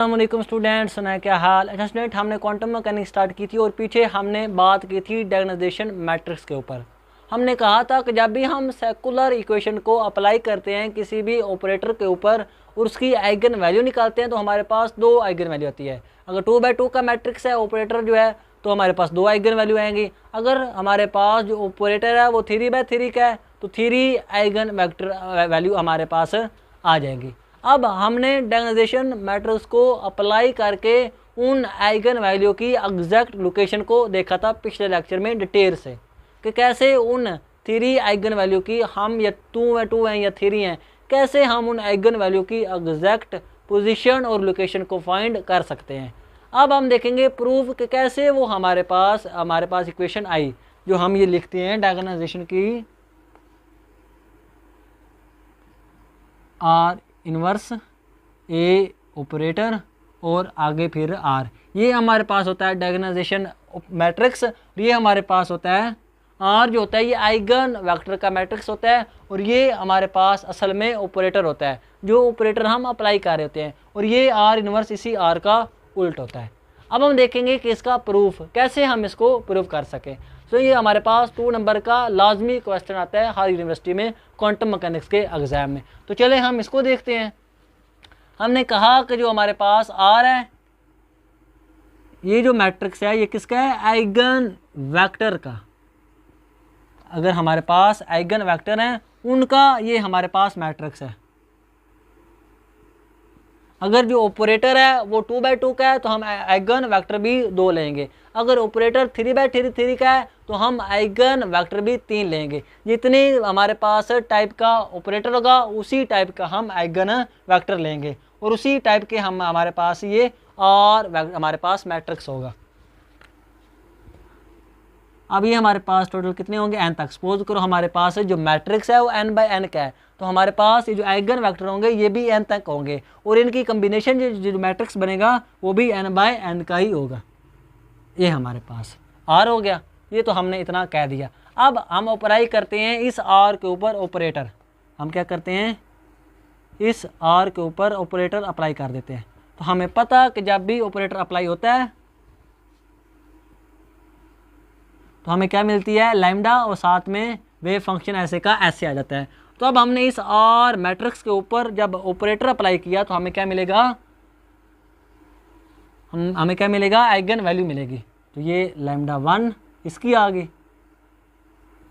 अस्सलामुअलैकुम स्टूडेंट्स, सुना है क्या हाल। अच्छा स्टूडेंट, हमने क्वांटम मैकेनिक्स स्टार्ट की थी और पीछे हमने बात की थी डायगोनाइजेशन मैट्रिक्स के ऊपर। हमने कहा था कि जब भी हम सेकुलर इक्वेशन को अप्लाई करते हैं किसी भी ऑपरेटर के ऊपर और उसकी आइगन वैल्यू निकालते हैं तो हमारे पास दो आइगन वैल्यू आती है। अगर 2/2 का मैट्रिक्स है ऑपरेटर जो है तो हमारे पास दो आइगन वैल्यू आएंगी। अगर हमारे पास जो ऑपरेटर है वो 3/3 का है तो 3 आइगन वेक्टर वैल्यू हमारे पास आ जाएंगी। अब हमने डायगोनाइजेशन मैट्रिक्स को अप्लाई करके उन आइगन वैल्यू की एग्जैक्ट लोकेशन को देखा था पिछले लेक्चर में डिटेल से कि कैसे उन 3 आइगन वैल्यू की हम या 2 हैं या 3 हैं, कैसे हम उन आइगन वैल्यू की एग्जैक्ट पोजीशन और लोकेशन को फाइंड कर सकते हैं। अब हम देखेंगे प्रूफ कि कैसे वो हमारे पास इक्वेशन आई जो हम ये लिखते हैं डायगोनाइजेशन की आर इनवर्स ए ऑपरेटर और आगे फिर आर, ये हमारे पास होता है डायगोनाइजेशन मैट्रिक्स। ये हमारे पास होता है आर जो होता है ये आइगन वेक्टर का मैट्रिक्स होता है और ये हमारे पास असल में ऑपरेटर होता है जो ऑपरेटर हम अप्लाई कर रहे होते हैं और ये आर इनवर्स इसी आर का उल्ट होता है। अब हम देखेंगे कि इसका प्रूफ कैसे हम इसको प्रूफ कर सकें। तो ये हमारे पास 2 नंबर का लाजमी क्वेश्चन आता है हर यूनिवर्सिटी में क्वांटम मैकेनिक्स के एग्जाम में। तो चले हम इसको देखते हैं। हमने कहा कि जो हमारे पास आर है ये जो मैट्रिक्स है ये किसका है, आइगन वेक्टर का। अगर हमारे पास आइगन वेक्टर हैं उनका ये हमारे पास मैट्रिक्स है। अगर जो ऑपरेटर है वो 2/2 का है तो हम आइगन वेक्टर भी 2 लेंगे। अगर ऑपरेटर 3/3 का है तो हम आइगन वेक्टर भी 3 लेंगे। जितने हमारे पास टाइप का ऑपरेटर होगा उसी टाइप का हम आइगन वेक्टर लेंगे और उसी टाइप के हमारे पास ये और हमारे पास मैट्रिक्स होगा। अब ये हमारे पास टोटल कितने होंगे n तक। सपोज करो हमारे पास जो मैट्रिक्स है वो n/n का है तो हमारे पास ये जो आइगन वेक्टर होंगे ये भी n तक होंगे और इनकी कम्बिनेशन जो मैट्रिक्स बनेगा वो भी n/n का ही होगा। ये हमारे पास r हो गया, ये तो हमने इतना कह दिया। अब हम अप्लाई करते हैं इस r के ऊपर ऑपरेटर। हम क्या करते हैं, इस r के ऊपर ऑपरेटर अप्लाई कर देते हैं। तो हमें पता कि जब भी ऑपरेटर अप्लाई होता है तो हमें क्या मिलती है, लैम्डा और साथ में वेव फंक्शन ऐसे का ऐसे आ जाता है। तो अब हमने इस आर मैट्रिक्स के ऊपर जब ऑपरेटर अप्लाई किया तो हमें क्या मिलेगा, हमें क्या मिलेगा, आइगन वैल्यू मिलेगी। तो ये λ1 इसकी आ गई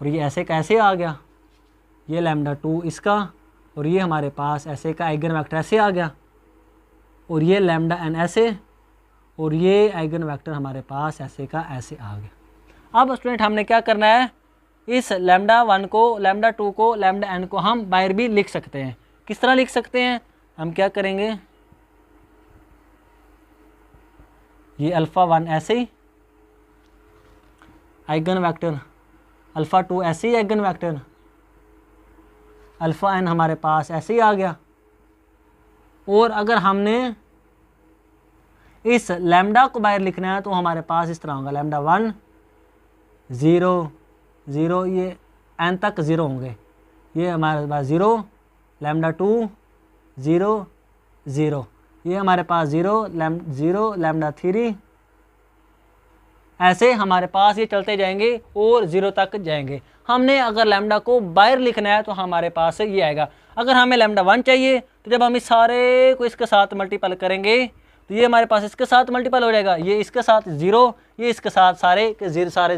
और ये ऐसे का ऐसे आ गया, ये λ2 इसका और ये हमारे पास ऐसे का आइगन वेक्टर ऐसे आ गया और ये λn ऐसे और ये आइगन वेक्टर हमारे पास ऐसे का ऐसे आ गया। अब स्टूडेंट हमने क्या करना है, इस λ1 को λ2 को λn को हम बाहर भी लिख सकते हैं। किस तरह लिख सकते हैं, हम क्या करेंगे, ये α1 ऐसे ही आइगन वेक्टर, α2 ऐसे ही आइगन वेक्टर, αn हमारे पास ऐसे ही आ गया। और अगर हमने इस लैम्डा को बाहर लिखना है तो हमारे पास इस तरह होगा, λ1 0 0, ये n तक 0 होंगे, ये हमारे पास 0, λ2 0 0, ये हमारे पास 0 λ3, ऐसे हमारे पास ये चलते जाएंगे और 0 तक जाएंगे। हमने अगर लैम्डा को बाहर लिखना है तो हमारे पास ये आएगा। अगर हमें λ1 चाहिए तो जब हम इस सारे को इसके साथ मल्टीपल करेंगे तो ये हमारे पास इसके साथ मल्टीपल हो जाएगा, ये इसके साथ 0, ये इसके साथ सारे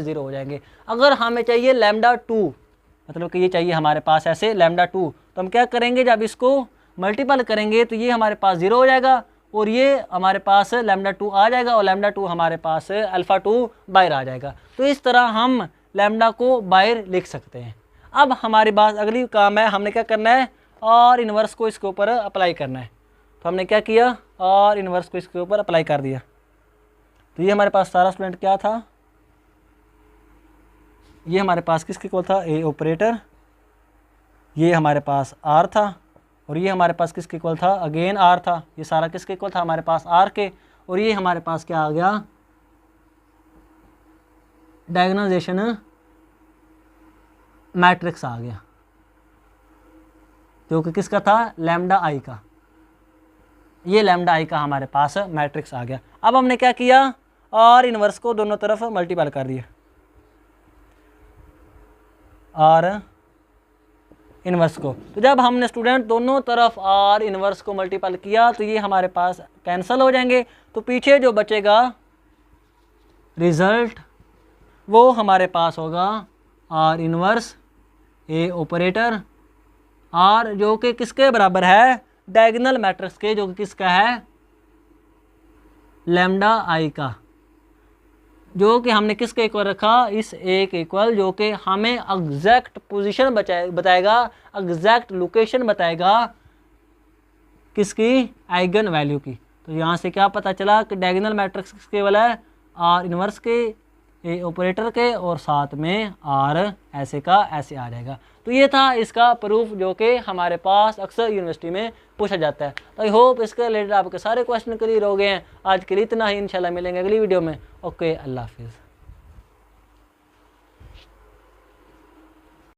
0 हो जाएंगे। अगर हमें चाहिए λ2, मतलब कि ये चाहिए हमारे पास ऐसे λ2, तो हम क्या करेंगे, जब इसको मल्टीपल करेंगे तो ये हमारे पास 0 हो जाएगा और ये हमारे पास λ2 आ जाएगा और λ2 हमारे पास α2 बाहर आ जाएगा। तो इस तरह हम लैम्डा को बाहर लिख सकते हैं। अब हमारी बात अगली काम है, हमने क्या करना है, और इन्वर्स को इसके ऊपर अप्लाई करना है। तो हमने क्या किया, और इन्वर्स को इसके ऊपर अप्लाई कर दिया। तो ये हमारे पास सारा स्टूडेंट क्या था, ये हमारे पास किसके इक्वल था, ए ऑपरेटर, ये हमारे पास आर था और ये हमारे पास किसके इक्वल था, अगेन आर था। ये सारा किसके इक्वल था, हमारे पास आर के, और ये हमारे पास क्या आ गया, डायगोनाइजेशन मैट्रिक्स आ गया जो कि किसका था, λi का। ये लैम्डा आई का हमारे पास मैट्रिक्स आ गया। अब हमने क्या किया, आर इनवर्स को दोनों तरफ मल्टीपल कर दिया, आर इनवर्स को। तो जब हमने स्टूडेंट दोनों तरफ आर इनवर्स को मल्टीपल किया तो ये हमारे पास कैंसिल हो जाएंगे। तो पीछे जो बचेगा रिजल्ट वो हमारे पास होगा R inverse A operator, R जो कि किसके बराबर है, डायगोनल मैट्रिक्स के, जो कि किसका है, लैम्डा आई का, जो कि हमने किसके इक्वल रखा, इस ए के इक्वल, जो कि हमें एग्जैक्ट पोजीशन बताएगा, एग्जैक्ट लोकेशन बताएगा किसकी, आइगन वैल्यू की। तो यहाँ से क्या पता चला कि डायगोनल मैट्रिक्स किसके वाला है, आर इनवर्स के, ए ऑपरेटर के, और साथ में आर ऐसे का ऐसे आ जाएगा। तो ये था इसका प्रूफ जो कि हमारे पास अक्सर यूनिवर्सिटी में पूछा जाता है। तो आई होप इसके रिलेटेड आपके सारे क्वेश्चन क्लियर हो गए हैं। आज के लिए इतना ही, इंशाल्लाह मिलेंगे अगली वीडियो में। ओके, अल्लाह हाफिज़।